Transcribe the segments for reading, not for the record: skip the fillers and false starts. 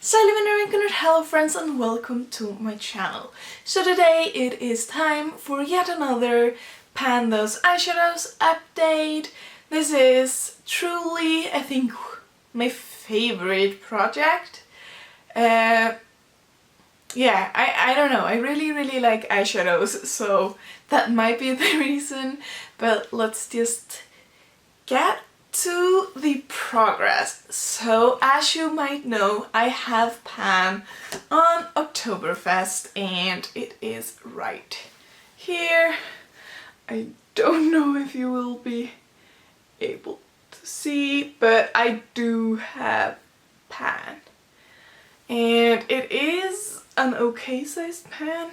Hello friends and welcome to my channel. So today it is time for yet another Pandas eyeshadows update. This is truly, I think, my favorite project. I don't know, I really like eyeshadows, so that might be the reason, but let's just get to the progress. So as you might know, I have pan on Octoberfest and it is right here. I don't know if you will be able to see, but I do have pan. And it is an okay sized pan.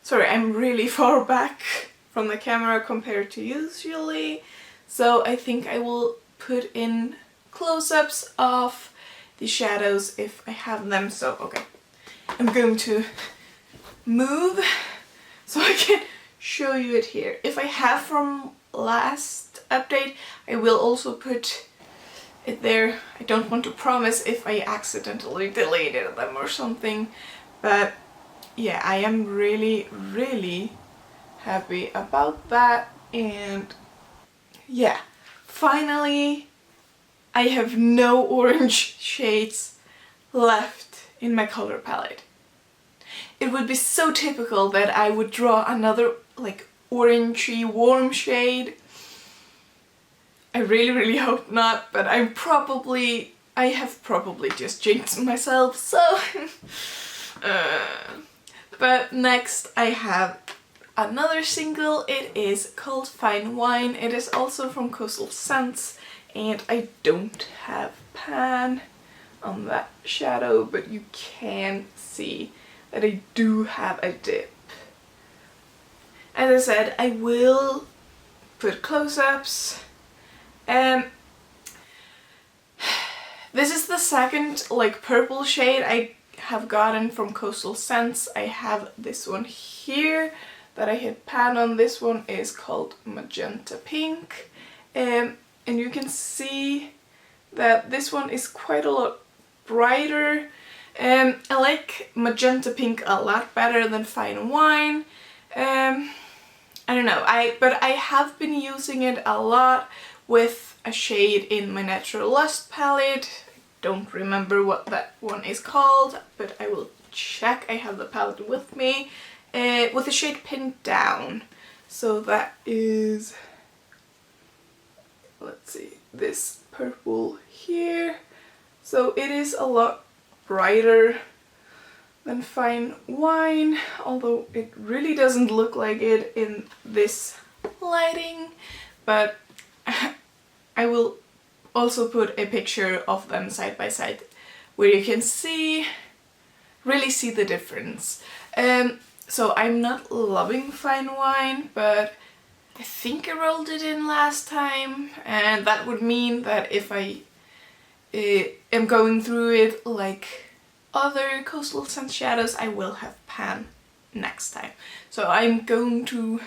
Sorry, I'm really far back from the camera compared to usually. So I think I will put in close-ups of the shadows if I have them. So, okay, I'm going to move so I can show you it here. If I have from last update, I will also put it there. I don't want to promise if I accidentally deleted them or something, but yeah, I am really happy about that. And yeah, finally I have no orange shades left in my color palette. It would be so typical that I would draw another like orangey warm shade. I really hope not, but I have probably just jinxed myself, so but next I have another single. It is called Fine Wine. It is also from Coastal Scents, and I don't have pan on that shadow, but you can see that I do have a dip. As I said, I will put close-ups. This is the second like purple shade I have gotten from Coastal Scents. I have this one here that I hit pan on. This one is called Magenta Pink, and you can see that this one is quite a lot brighter. I like Magenta Pink a lot better than Fine Wine. I don't know, but I have been using it a lot with a shade in my Natural Lust palette. I don't remember what that one is called, but I will check. I have the palette with me. With the shade Pinned Down. So that is, let's see, this purple here. So it is a lot brighter than Fine Wine, although it really doesn't look like it in this lighting, but I will also put a picture of them side by side where you can really see the difference. So I'm not loving Fine Wine, but I think I rolled it in last time, and that would mean that if I am going through it like other Coastal Scents shadows, I will have pan next time. So I'm going to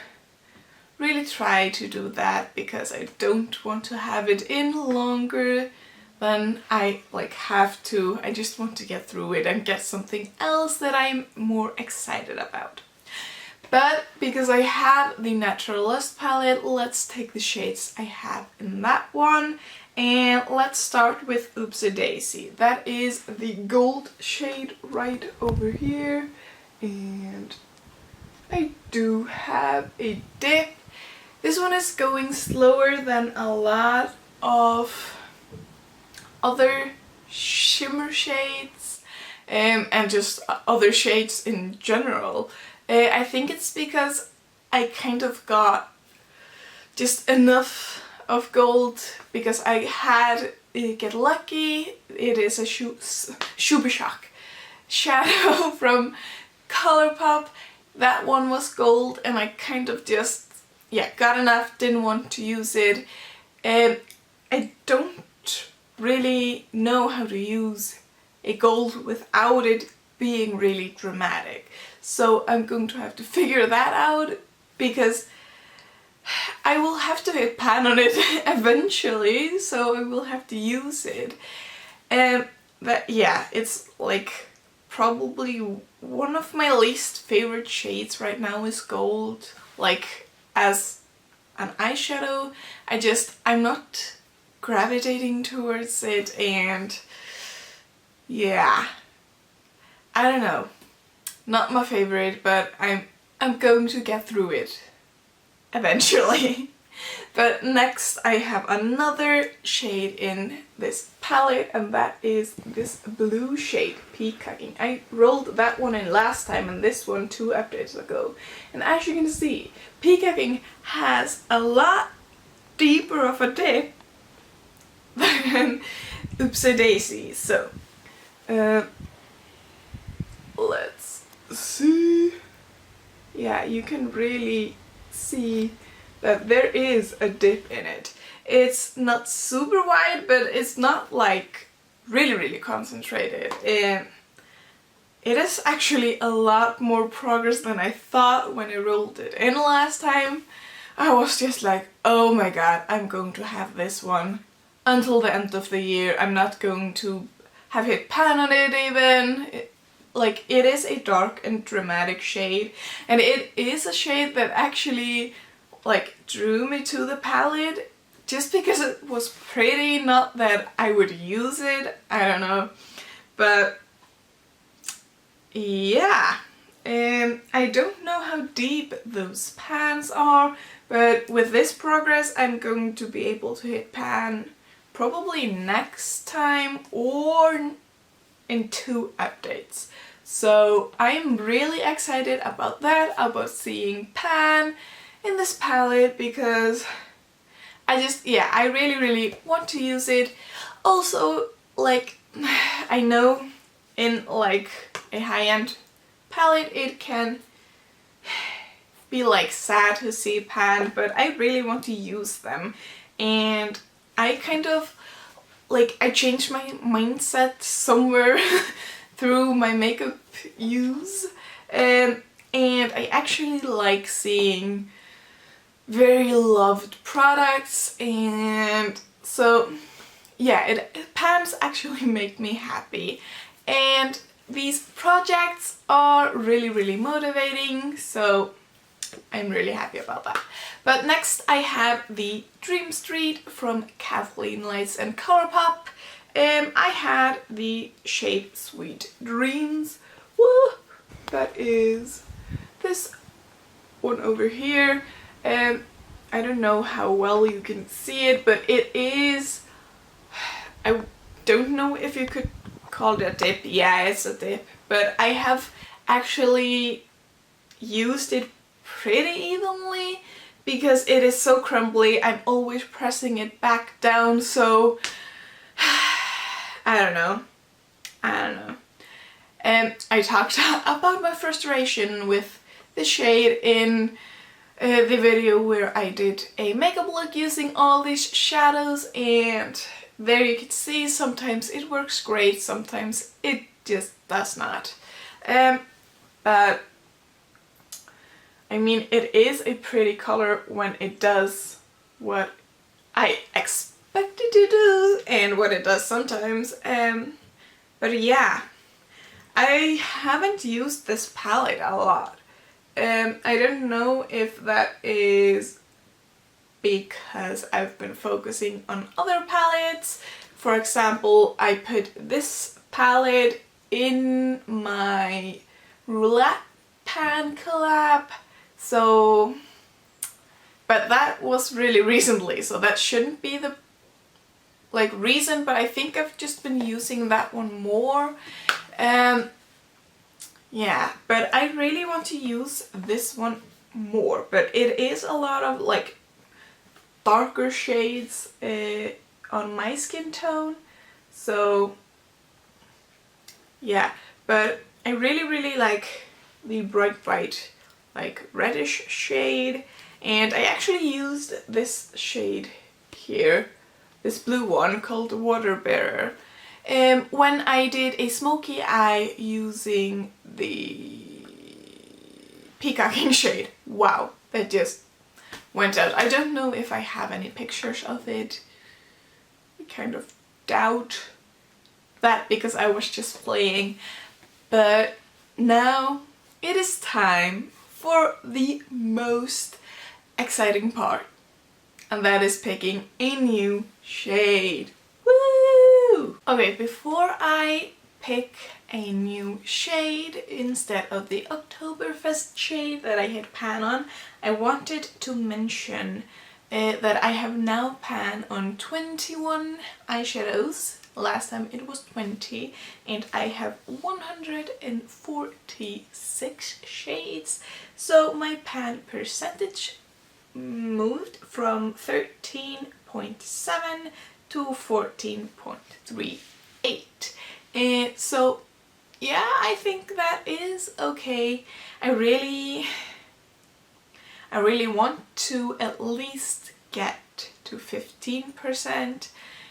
really try to do that because I don't want to have it in longer than I have to. I just want to get through it and get something else that I'm more excited about. But because I have the Natural Lust palette, let's take the shades I have in that one, and let's start with Oopsie Daisy. That is the gold shade right over here, and I do have a dip. This one is going slower than a lot of other shimmer shades and just other shades in general. I think it's because I kind of got just enough of gold because I had Get Lucky. It is a Shock shadow from Colourpop. That one was gold and I kind of just got enough, didn't want to use it. I don't really know how to use a gold without it being really dramatic. So I'm going to have to figure that out because I will have to hit pan on it eventually, so I will have to use it. that, yeah, it's like probably one of my least favorite shades right now is gold. Like as an eyeshadow, I'm not gravitating towards it, and yeah, I don't know. Not my favorite, but I'm going to get through it eventually. But next I have another shade in this palette, and that is this blue shade, Peacocking. I rolled that one in last time and this one 2 updates ago. And as you can see, Peacocking has a lot deeper of a dip than Oopsie Daisy. So, let's see. Yeah, you can really see that there is a dip in it. It's not super wide, but it's not like really concentrated. It is actually a lot more progress than I thought when I rolled it in last time. I was just like, oh my god, I'm going to have this one until the end of the year. I'm not going to have hit pan on it even. It is a dark and dramatic shade, and it is a shade that actually drew me to the palette just because it was pretty, not that I would use it, I don't know. But yeah, I don't know how deep those pans are, but with this progress I'm going to be able to hit pan probably next time or in 2 updates. So I'm really excited about that, about seeing pan in this palette, because I really want to use it. Also, I know in a high-end palette it can be sad to see pan, but I really want to use them. And I kind of I changed my mindset somewhere through my makeup use, and I actually like seeing very loved products, and so yeah, pans actually make me happy, and these projects are really motivating, so I'm really happy about that. But next I have the Dream Street from Kathleen Lights and Colourpop. I had the shade Sweet Dreams. Woo! That is this one over here. I don't know how well you can see it, but it is, I don't know if you could call it a dip. Yeah, it's a dip, but I have actually used it pretty evenly because it is so crumbly. I'm always pressing it back down, so I don't know. And I talked about my frustration with the shade in the video where I did a makeup look using all these shadows, and there you can see sometimes it works great, sometimes it just does not. But I mean, it is a pretty color when it does what I expect it to do and what it does sometimes. But yeah, I haven't used this palette a lot. I don't know if that is because I've been focusing on other palettes. For example, I put this palette in my roulette pan collab, so, but that was really recently, so that shouldn't be the reason, but I think I've just been using that one more. Yeah, but I really want to use this one more, but it is a lot of darker shades on my skin tone, so yeah, but I really like the bright reddish shade, and I actually used this shade here, this blue one called Water Bearer, when I did a smoky eye using the Peacocking shade. Wow, that just went out. I don't know if I have any pictures of it. I kind of doubt. that because I was just playing. But now it is time for the most exciting part, and that is picking a new shade. Woo! Okay, before I pick a new shade instead of the Octoberfest shade that I had pan on, I wanted to mention that I have now pan on 21 eyeshadows. Last time it was 20, and I have 146 shades. So my pan percentage moved from 13.7 to 14.38. So yeah, I think that is okay. I really want to at least get to 15%.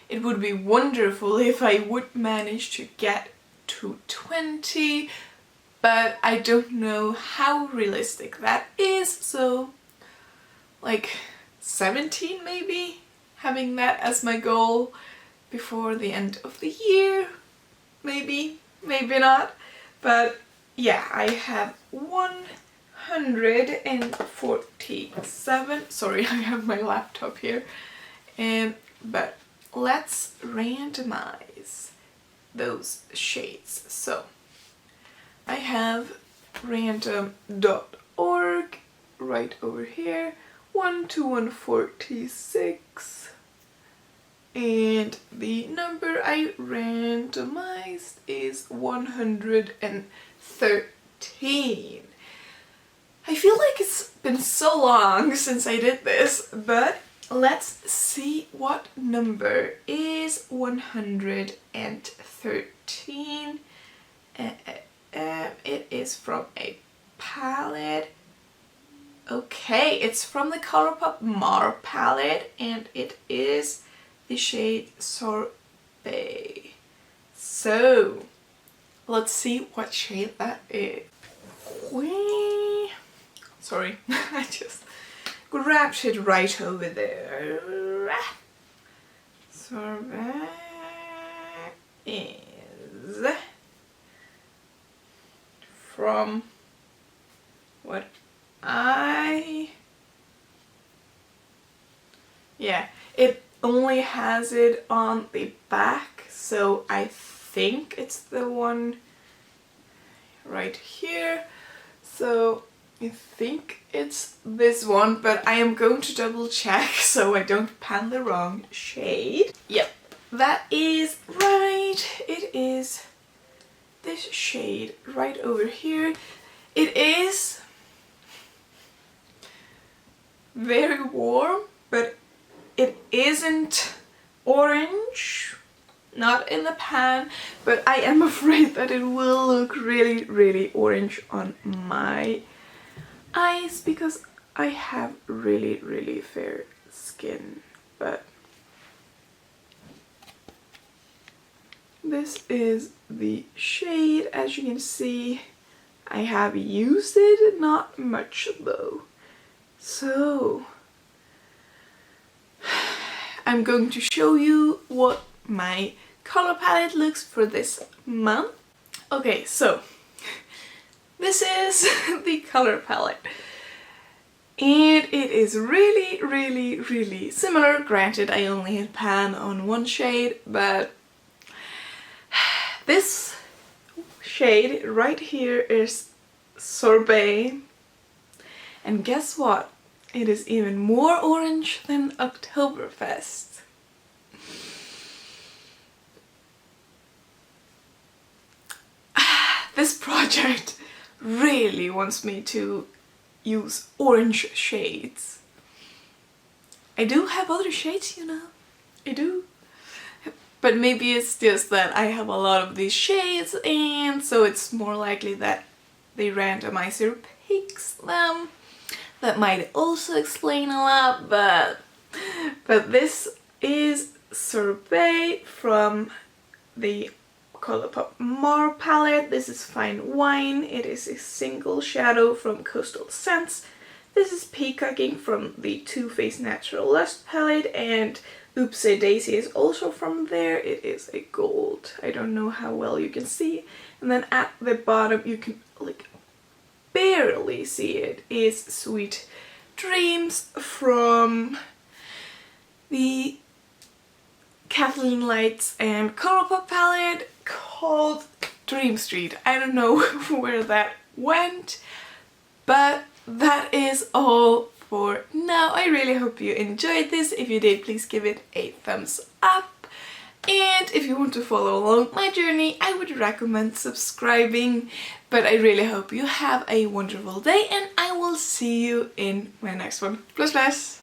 It would be wonderful if I would manage to get to 20, but I don't know how realistic that is, so like 17 maybe? Having that as my goal before the end of the year. Maybe, maybe not. But yeah, I have 147. Sorry, I have my laptop here. But let's randomize those shades. So I have random.org right over here, 1 to 146, and the number I randomized is 113. I feel like it's been so long since I did this, but let's see what number is 113. It is from a palette. Okay, it's from the Colourpop Mar palette, and it is the shade Sorbet. So let's see what shade that is. Whee! Sorry, I just grabbed it right over there. Sorbet is from what it only has it on the back, so I think it's the one right here. So I think it's this one, but I am going to double check so I don't pan the wrong shade. Yep, that is right. It is this shade right over here. It is very warm, but it isn't orange, not in the pan, but I am afraid that it will look really, really orange on my eyes because I have really, really fair skin. But this is the shade. As you can see, I have used it, not much though. So I'm going to show you what my color palette looks for this month. Okay, so this is the color palette, and it is really, really, really similar. Granted, I only had pan on one shade, but this shade right here is Sorbet, and guess what? It is even more orange than Octoberfest. This project really wants me to use orange shades. I do have other shades, you know. I do. But maybe it's just that I have a lot of these shades, and so it's more likely that the randomizer picks them. That might also explain a lot, but this is Sorbet from the Colourpop Mar palette. This is Fine Wine. It is a single shadow from Coastal Scents. This is Peacocking from the Too Faced Natural Lust palette, and Oopsie Daisy is also from there. It is a gold. I don't know how well you can see. And then at the bottom you can like barely see it, is Sweet Dreams from the Kathleen Lights and Colourpop palette called Dream Street. I don't know where that went, but that is all for now. I really hope you enjoyed this. If you did, please give it a thumbs up. And if you want to follow along my journey, I would recommend subscribing. But I really hope you have a wonderful day, and I will see you in my next one. Plus plus!